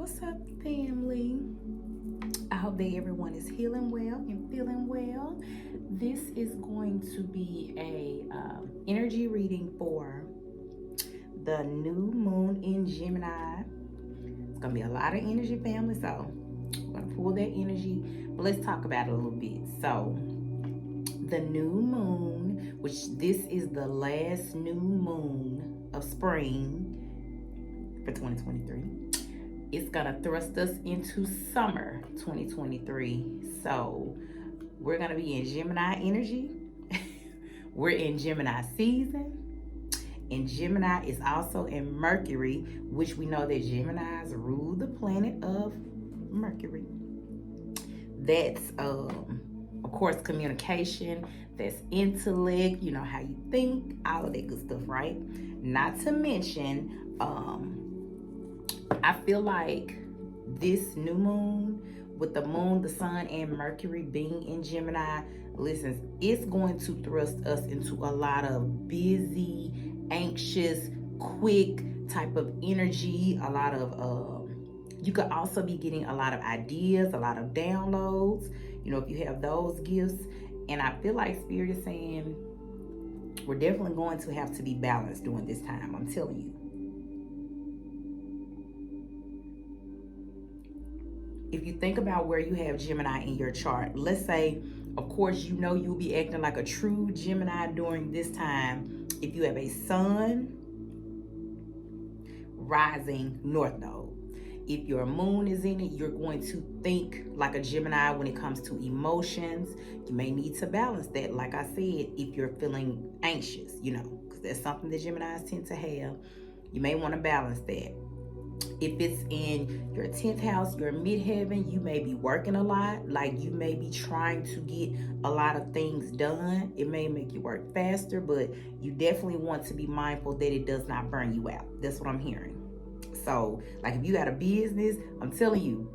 What's up, family? I hope that everyone is healing well and feeling well. This is going to be a energy reading for the new moon in Gemini. It's gonna be a lot of energy, family, so we're gonna pull that energy, but let's talk about it a little bit. So the new moon, which this is the last new moon of spring for 2023, it's gonna thrust us into summer 2023. So we're gonna be in Gemini energy. We're in Gemini season. And Gemini is also in Mercury, which we know that Geminis rule the planet of Mercury. That's of course communication, that's intellect, you know, how you think, all of that good stuff, right? Not to mention I feel like this new moon, with the moon, the sun, and Mercury being in Gemini, listen, it's going to thrust us into a lot of busy, anxious, quick type of energy. A lot of, you could also be getting a lot of ideas, a lot of downloads, you know, if you have those gifts. And I feel like Spirit is saying we're definitely going to have to be balanced during this time. I'm telling you. If you think about where you have Gemini in your chart, let's say, of course, you know you'll be acting like a true Gemini during this time if you have a sun rising north node. If your moon is in it, you're going to think like a Gemini when it comes to emotions. You may need to balance that, like I said, if you're feeling anxious, you know, because that's something that Geminis tend to have. You may want to balance that. If it's in your 10th house, your midheaven, you may be working a lot. Like you may be trying to get a lot of things done. It may make you work faster, but you definitely want to be mindful that it does not burn you out. That's what I'm hearing. So like if you got a business, I'm telling you,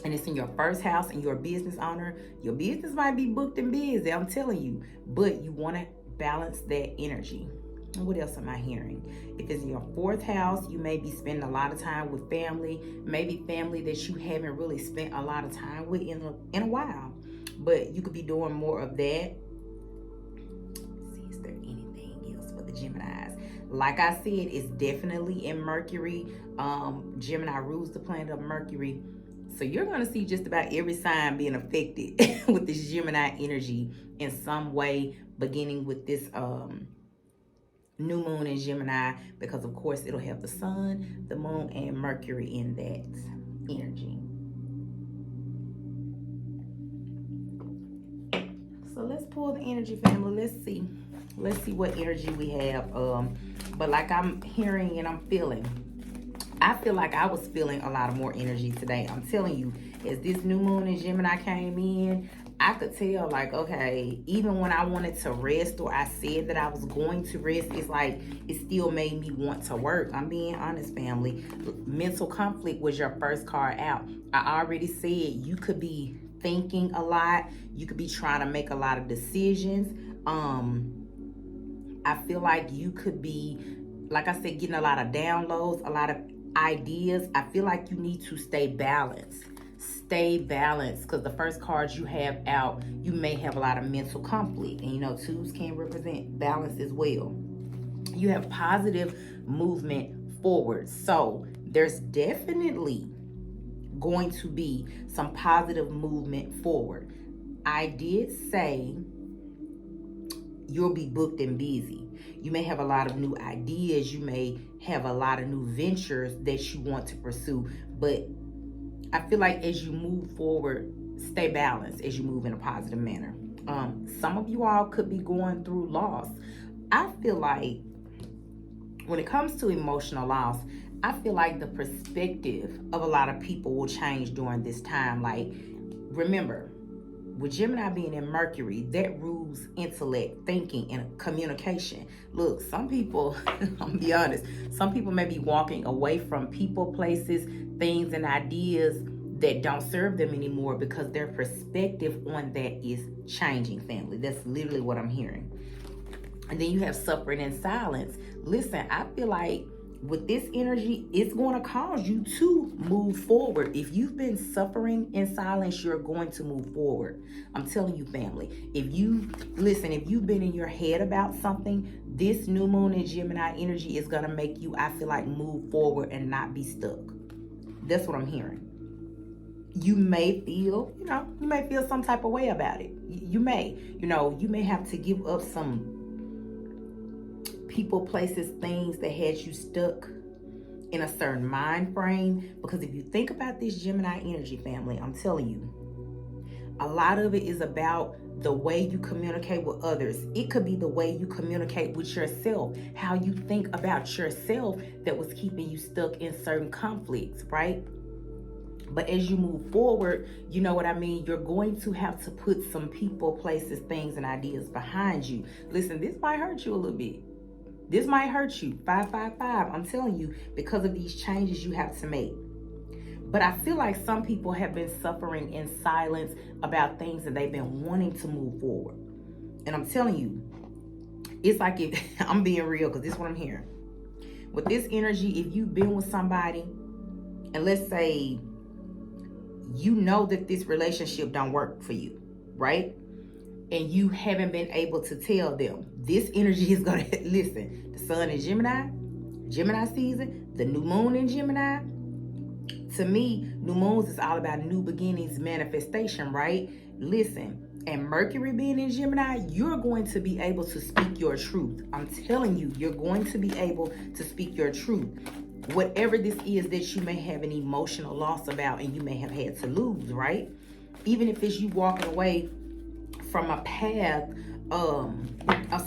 and it's in your first house and you're a business owner, your business might be booked and busy, I'm telling you, but you want to balance that energy. And what else am I hearing? If it's in your 4th house, you may be spending a lot of time with family, maybe family that you haven't really spent a lot of time with in a while, but you could be doing more of that. Let's see, is there anything else for the Geminis? Like I said, it's definitely in Mercury. Gemini rules the planet of Mercury. So you're going to see just about every sign being affected with this Gemini energy in some way, beginning with this new moon in Gemini, because of course it'll have the sun, the moon, and Mercury in that energy. So let's pull the energy, family. Let's see what energy we have. But like I'm hearing and I'm feeling, I feel like I was feeling a lot of more energy today. I'm telling you, as this new moon in Gemini came in, I could tell, like, okay, even when I wanted to rest, or I said that I was going to rest, it's like it still made me want to work. I'm being honest, family. Mental conflict was your first card out. I already said you could be thinking a lot. You could be trying to make a lot of decisions. I feel like you could be, like I said, getting a lot of downloads, a lot of ideas. I feel like you need to stay balanced. Stay balanced, because the first cards you have out, you may have a lot of mental conflict, and you know 2s can represent balance as well. You have positive movement forward, so there's definitely going to be some positive movement forward. I did say you'll be booked and busy. You may have a lot of new ideas, you may have a lot of new ventures that you want to pursue, but I feel like as you move forward, stay balanced as you move in a positive manner. Some of you all could be going through loss. I feel like when it comes to emotional loss, I feel like the perspective of a lot of people will change during this time. Like, remember, with Gemini being in Mercury, that rules intellect, thinking, and communication. Look, some people, I'm be honest, some people may be walking away from people, places, things, and ideas that don't serve them anymore because their perspective on that is changing, family. That's literally what I'm hearing. And then you have suffering in silence. Listen, I feel like with this energy, it's going to cause you to move forward. If you've been suffering in silence, you're going to move forward. I'm telling you, family. If you've been in your head about something, this new moon in Gemini energy is going to make you, I feel like, move forward and not be stuck. That's what I'm hearing. You may feel, some type of way about it. You may have to give up some people, places, things that had you stuck in a certain mind frame. Because if you think about this Gemini energy, family, I'm telling you, a lot of it is about the way you communicate with others. It could be the way you communicate with yourself, how you think about yourself that was keeping you stuck in certain conflicts, right? But as you move forward, you know what I mean? You're going to have to put some people, places, things, and ideas behind you. Listen, this might hurt you a little bit. This might hurt you. 555. I'm telling you, because of these changes you have to make. But I feel like some people have been suffering in silence about things that they've been wanting to move forward. And I'm telling you, it's like I'm being real, because this is what I'm hearing. With this energy, if you've been with somebody, and let's say you know that this relationship don't work for you, right? And you haven't been able to tell them. This energy is going to, listen, the sun in Gemini season, the new moon in Gemini. To me, new moons is all about new beginnings, manifestation, right? Listen, and Mercury being in Gemini, you're going to be able to speak your truth. I'm telling you, you're going to be able to speak your truth. Whatever this is that you may have an emotional loss about and you may have had to lose, right? Even if it's you walking away from a path of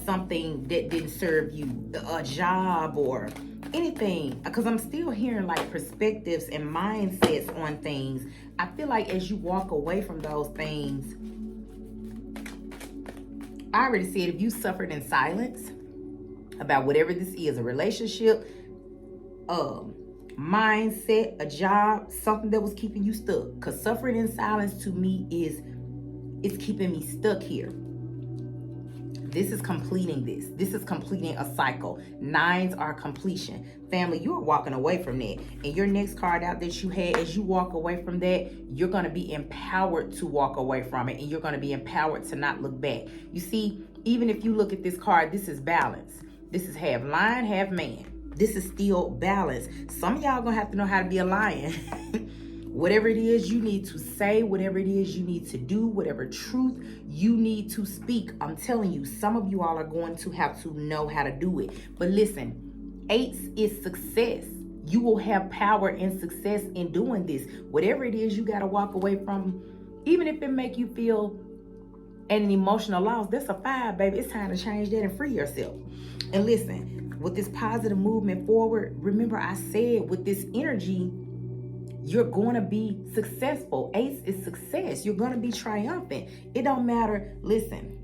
something that didn't serve you, a job or anything, because I'm still hearing like perspectives and mindsets on things. I feel like as you walk away from those things, I already said, if you suffered in silence about whatever this is, a relationship, mindset, a job, something that was keeping you stuck. Because suffering in silence to me is keeping me stuck here. This is completing this. This is completing a cycle. Nines are completion. Family, you are walking away from that. And your next card out that you had, as you walk away from that, you're going to be empowered to walk away from it. And you're going to be empowered to not look back. You see, even if you look at this card, this is balance. This is half lion, half man. This is still balance. Some of y'all gonna have to know how to be a lion. Whatever it is you need to say, whatever it is you need to do, whatever truth you need to speak, I'm telling you, some of you all are going to have to know how to do it. But listen, eights is success. You will have power and success in doing this. Whatever it is you gotta walk away from, even if it make you feel an emotional loss, that's a 5, baby. It's time to change that and free yourself. And listen, with this positive movement forward, remember I said with this energy, you're going to be successful. Ace is success. You're going to be triumphant. It don't matter. Listen,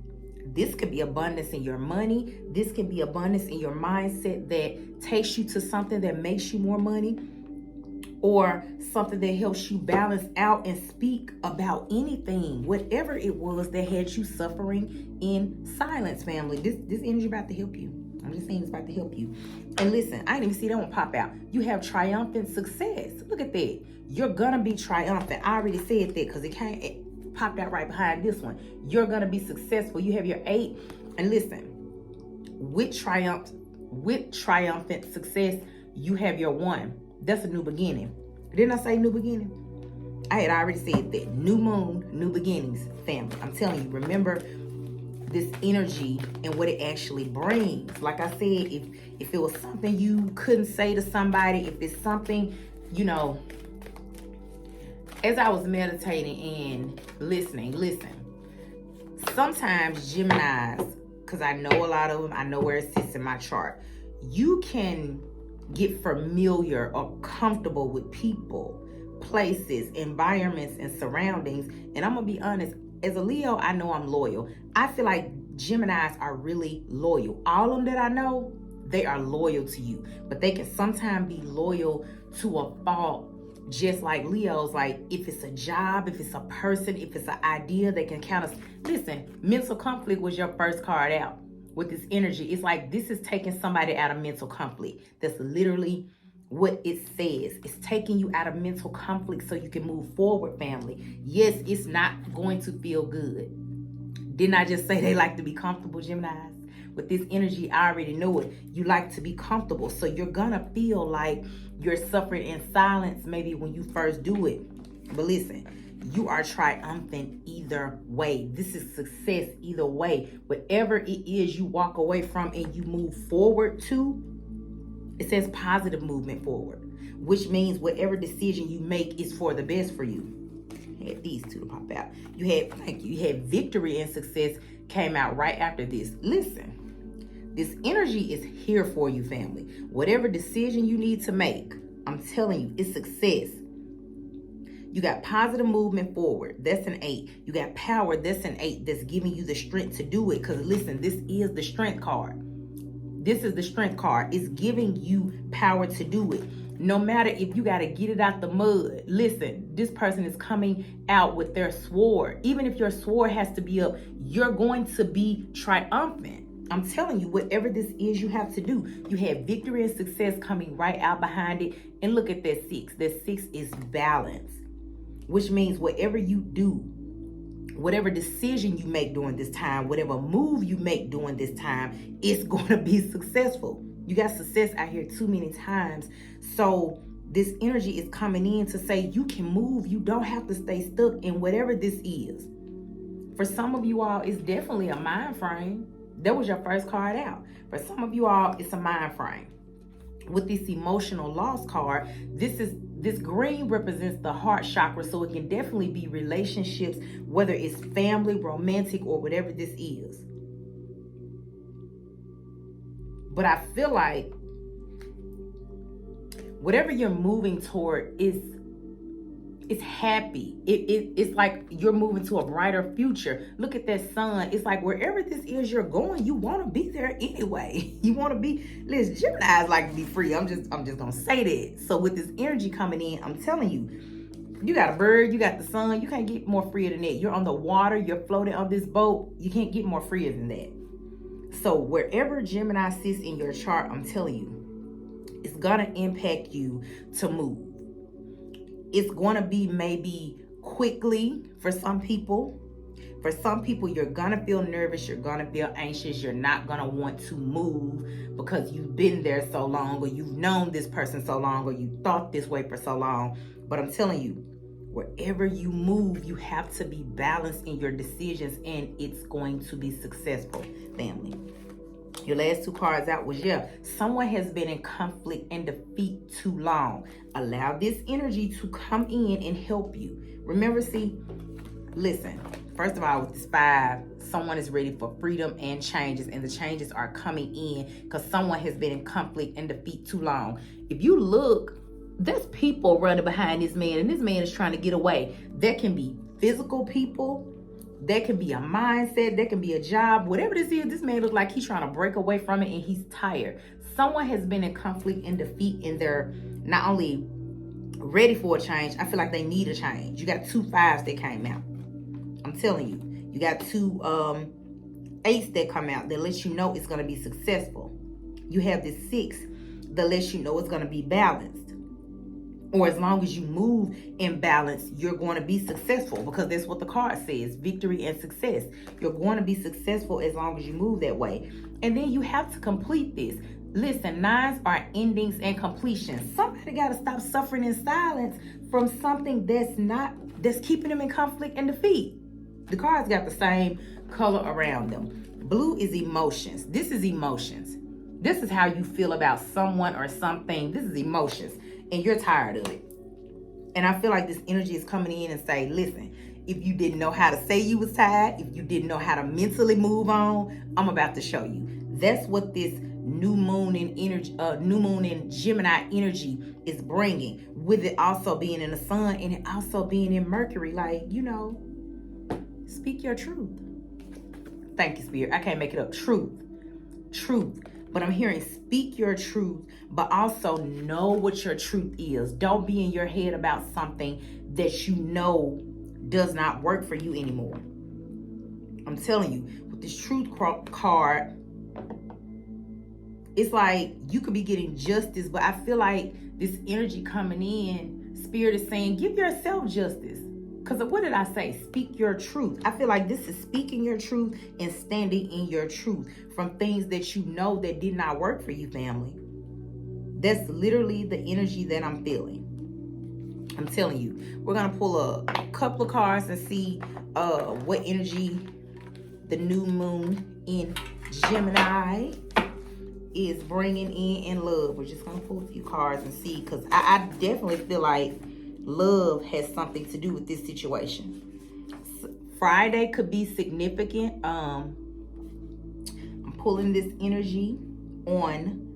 this could be abundance in your money. This can be abundance in your mindset that takes you to something that makes you more money, or something that helps you balance out and speak about anything, whatever it was that had you suffering in silence, family. This energy about to help you. I'm just saying it's about to help you. And listen, I didn't even see that one pop out. You have triumphant success. Look at that. You're going to be triumphant. I already said that because it popped out right behind this one. You're going to be successful. You have your 8. And listen, with triumphant success, you have your 1. That's a new beginning. Didn't I say new beginning? I had already said that. New moon, new beginnings, family. I'm telling you, remember this energy and what it actually brings. Like I said, if it was something you couldn't say to somebody, if it's something, as I was meditating and listening, sometimes Geminis, because I know a lot of them, I know where it sits in my chart, you can get familiar or comfortable with people, places, environments, and surroundings. And I'm gonna be honest, as a Leo, I know I'm loyal. I feel like Geminis are really loyal. All of them that I know, they are loyal to you. But they can sometimes be loyal to a fault, just like Leos. Like if it's a job, if it's a person, if it's an idea, they can count us. Listen, mental conflict was your first card out. with this energy. It's like this is taking somebody out of mental conflict. That's literally what it says. It's taking you out of mental conflict so you can move forward, family. Yes, it's not going to feel good. Didn't I just say they like to be comfortable, Geminis? With this energy, I already know it. You like to be comfortable. So you're gonna feel like you're suffering in silence maybe when you first do it. But listen, you are triumphant either way. This is success either way. Whatever it is you walk away from and you move forward to, it says positive movement forward, which means whatever decision you make is for the best for you. Had these two to pop out. You had victory and success came out right after this. Listen, this energy is here for you, family. Whatever decision you need to make, I'm telling you, it's success. You got positive movement forward. That's an 8. You got power. That's an 8. That's giving you the strength to do it. Because listen, this is the strength card. This is the strength card. It's giving you power to do it. No matter if you got to get it out the mud. Listen, this person is coming out with their sword. Even if your sword has to be up, you're going to be triumphant. I'm telling you, whatever this is you have to do, you have victory and success coming right out behind it. And look at that 6. That 6 is balance, which means whatever you do, whatever decision you make during this time, whatever move you make during this time, it's going to be successful. You got success out here too many times. So this energy is coming in to say you can move. You don't have to stay stuck in whatever this is. For some of you all, it's definitely a mind frame. That was your first card out. For some of you all, it's a mind frame. With this emotional loss card, this green represents the heart chakra, so it can definitely be relationships, whether it's family, romantic, or whatever this is. But I feel like whatever you're moving toward it's happy. It's like you're moving to a brighter future. Look at that sun. It's like wherever this is you're going, you want to be there anyway. You want to be, listen, Geminis like to be free. I'm just gonna say that. So with this energy coming in, I'm telling you, you got a bird, you got the sun, you can't get more freer than that. You're on the water, you're floating on this boat, you can't get more freer than that. So wherever Gemini sits in your chart, I'm telling you, it's gonna impact you to move. It's going to be maybe quickly for some people. For some people, you're going to feel nervous. You're going to feel anxious. You're not going to want to move because you've been there so long, or you've known this person so long, or you thought this way for so long. But I'm telling you, wherever you move, you have to be balanced in your decisions, and it's going to be successful, family. Your last 2 cards out was, someone has been in conflict and defeat too long. Allow this energy to come in and help you. Remember, listen, first of all, with this 5, someone is ready for freedom and changes, and the changes are coming in because someone has been in conflict and defeat too long. If you look, there's people running behind this man, and this man is trying to get away. There can be physical people. That can be a mindset. That can be a job. Whatever this is, this man looks like he's trying to break away from it and he's tired. Someone has been in conflict and defeat, and they're not only ready for a change, I feel like they need a change. You got 2 5s that came out. I'm telling you. You got 2 8s that come out that lets you know it's going to be successful. You have this 6 that lets you know it's going to be balanced. Or as long as you move in balance, you're going to be successful, because that's what the card says, victory and success. You're going to be successful as long as you move that way. And then you have to complete this. Listen, 9s are endings and completions. Somebody got to stop suffering in silence from something that's keeping them in conflict and defeat. The cards got the same color around them. Blue is emotions. This is emotions. This is how you feel about someone or something. This is emotions. And you're tired of it. And I feel like this energy is coming in and say, listen, if you didn't know how to say you was tired, if you didn't know how to mentally move on, I'm about to show you. That's what this new moon in Gemini energy is bringing, with it also being in the sun and it also being in Mercury. Like, speak your truth. Thank you, Spirit. I can't make it up. Truth. But I'm hearing speak your truth, but also know what your truth is. Don't be in your head about something that you know does not work for you anymore. I'm telling you, with this truth card, It's like you could be getting justice, but I feel like this energy coming in, Spirit is saying, give yourself justice. Because what did I say? Speak your truth. I feel like this is speaking your truth and standing in your truth from things that you know that did not work for you, family. That's literally the energy that I'm feeling. I'm telling you. We're going to pull a couple of cards and see what energy the new moon in Gemini is bringing in love. We're just going to pull a few cards and see, because I definitely feel like love has something to do with this situation. Friday could be significant. I'm pulling this energy on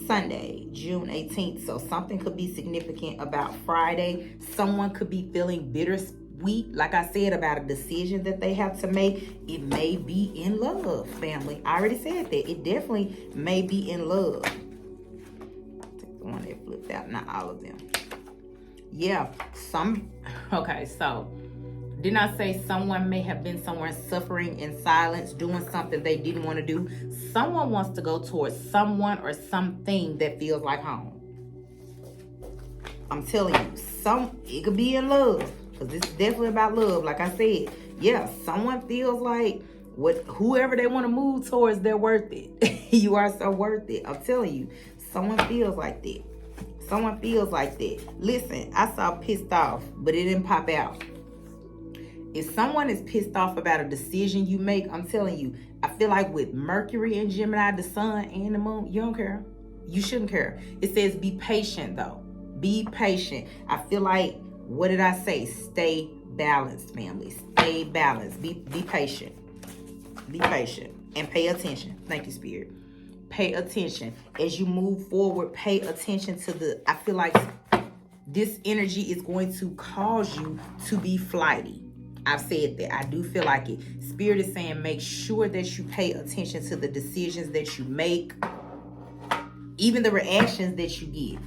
Sunday, June 18th. So something could be significant about Friday. Someone could be feeling bittersweet, like I said, about a decision that they have to make. It may be in love, family. I already said that. It definitely may be in love. Take the one that flipped out, not all of them. Yeah, okay, so didn't I say someone may have been somewhere suffering in silence, doing something they didn't want to do? Someone wants to go towards someone or something that feels like home. I'm telling you, it could be in love, because this is definitely about love. Like I said, yeah, someone feels like whoever they want to move towards, they're worth it. You are so worth it. I'm telling you, someone feels like that. Someone feels like that. Listen, I saw pissed off, but it didn't pop out. If someone is pissed off about a decision you make, I'm telling you, I feel like with Mercury and Gemini, the sun and the moon, you don't care. You shouldn't care. It says be patient, though. Be patient. I feel like, what did I say? Stay balanced, family. Stay balanced. Be patient. Be patient. And pay attention. Thank you, Spirit. Pay attention. As you move forward, pay attention to I feel like this energy is going to cause you to be flighty. I've said that. I do feel like it. Spirit is saying make sure that you pay attention to the decisions that you make, even the reactions that you give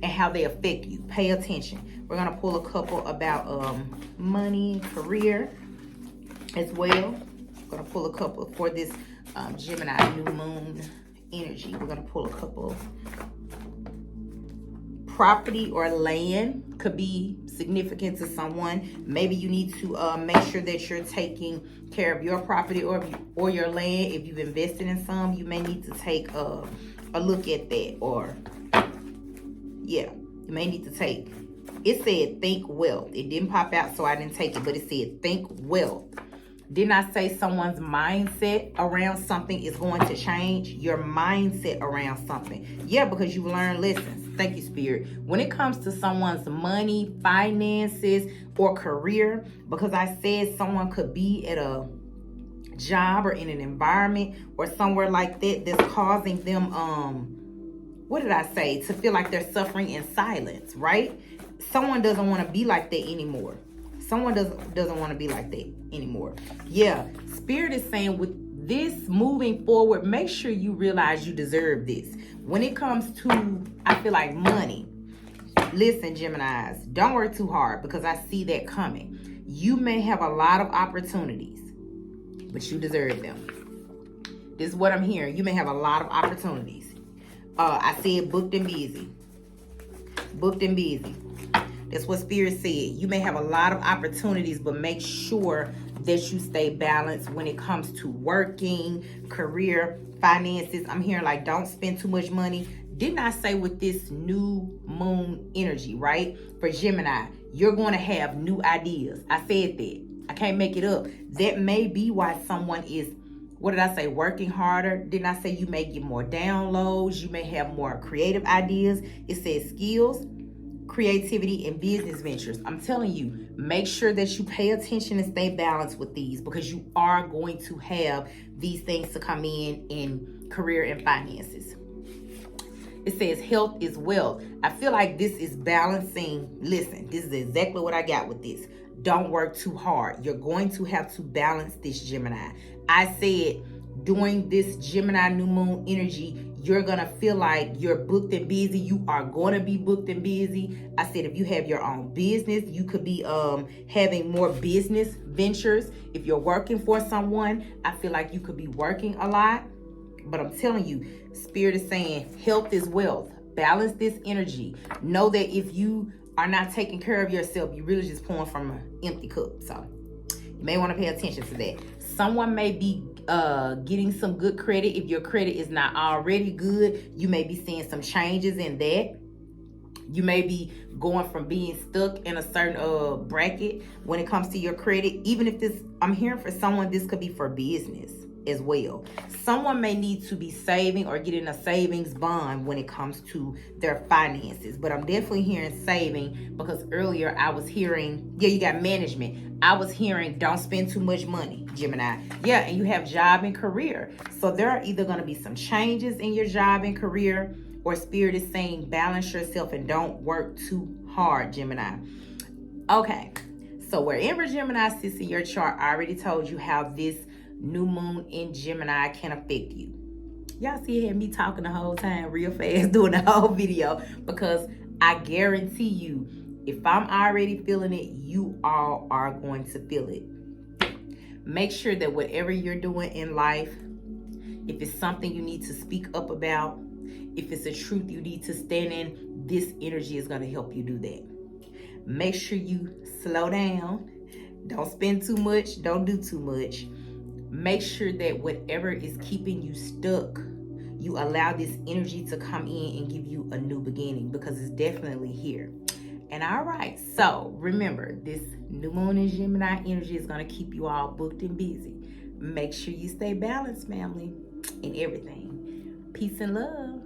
and how they affect you. Pay attention. We're going to pull a couple about money, career as well. We're going to pull a couple for this Gemini new moon energy. We're going to pull a couple. Property or land could be significant to someone. Maybe you need to make sure that you're taking care of your property or your land. If you've invested in some, you may need to take a look at that. Or yeah, you may need to take. It said think wealth. It didn't pop out, so I didn't take it, but it said think wealth. Didn't I say someone's mindset around something is going to change? Your mindset around something. Yeah, because you've learned lessons. Thank you, Spirit. When it comes to someone's money, finances, or career, because I said someone could be at a job or in an environment or somewhere like that that's causing them, what did I say? To feel like they're suffering in silence, right? Someone doesn't want to be like that anymore. Someone doesn't want to be like that anymore. Yeah, Spirit is saying with this moving forward, make sure you realize you deserve this. When it comes to, I feel like money, listen, Geminis, don't work too hard, because I see that coming. You may have a lot of opportunities, but you deserve them. This is what I'm hearing. You may have a lot of opportunities. I said booked and busy. Booked and busy. That's what Spirit said. You may have a lot of opportunities, but make sure that you stay balanced when it comes to working, career, finances. I'm hearing like don't spend too much money. Didn't I say with this new moon energy, right? For Gemini, you're going to have new ideas. I said that. I can't make it up. That may be why someone is, what did I say, working harder? Didn't I say you may get more downloads? You may have more creative ideas. It says skills, creativity, and business ventures. I'm telling you, make sure that you pay attention and stay balanced with these, because you are going to have these things to come in career and finances. It says health is wealth. I feel like this is balancing. Listen, this is exactly what I got with this. Don't work too hard. You're going to have to balance this, Gemini. I said during this Gemini new moon energy, you're gonna feel like you're booked and busy. You are gonna be booked and busy. I said if you have your own business, you could be having more business ventures. If you're working for someone, I feel like you could be working a lot. But I'm telling you, Spirit is saying health is wealth. Balance this energy. Know that if you are not taking care of yourself, you're really just pouring from an empty cup. So you may want to pay attention to that. Someone may be getting some good credit. If your credit is not already good, you may be seeing some changes in that. You may be going from being stuck in a certain bracket when it comes to your credit. Even if this, I'm hearing for someone, this could be for business as well. Someone may need to be saving or getting a savings bond when it comes to their finances. But I'm definitely hearing saving, because earlier I was hearing, yeah, you got management. I was hearing don't spend too much money, Gemini. Yeah, and you have job and career. So there are either going to be some changes in your job and career, or Spirit is saying balance yourself and don't work too hard, Gemini. Okay, so wherever Gemini sits in your chart, I already told you how this new moon in Gemini can affect you. Y'all see me talking the whole time real fast doing the whole video, because I guarantee you, if I'm already feeling it, you all are going to feel it. Make sure that whatever you're doing in life, if it's something you need to speak up about, if it's a truth you need to stand in, this energy is going to help you do that. Make sure you slow down. Don't spend too much. Don't do too much. Make sure that whatever is keeping you stuck, you allow this energy to come in and give you a new beginning, because it's definitely here. And all right, so remember, this new moon in Gemini energy is going to keep you all booked and busy. Make sure you stay balanced, family, in everything. Peace and love.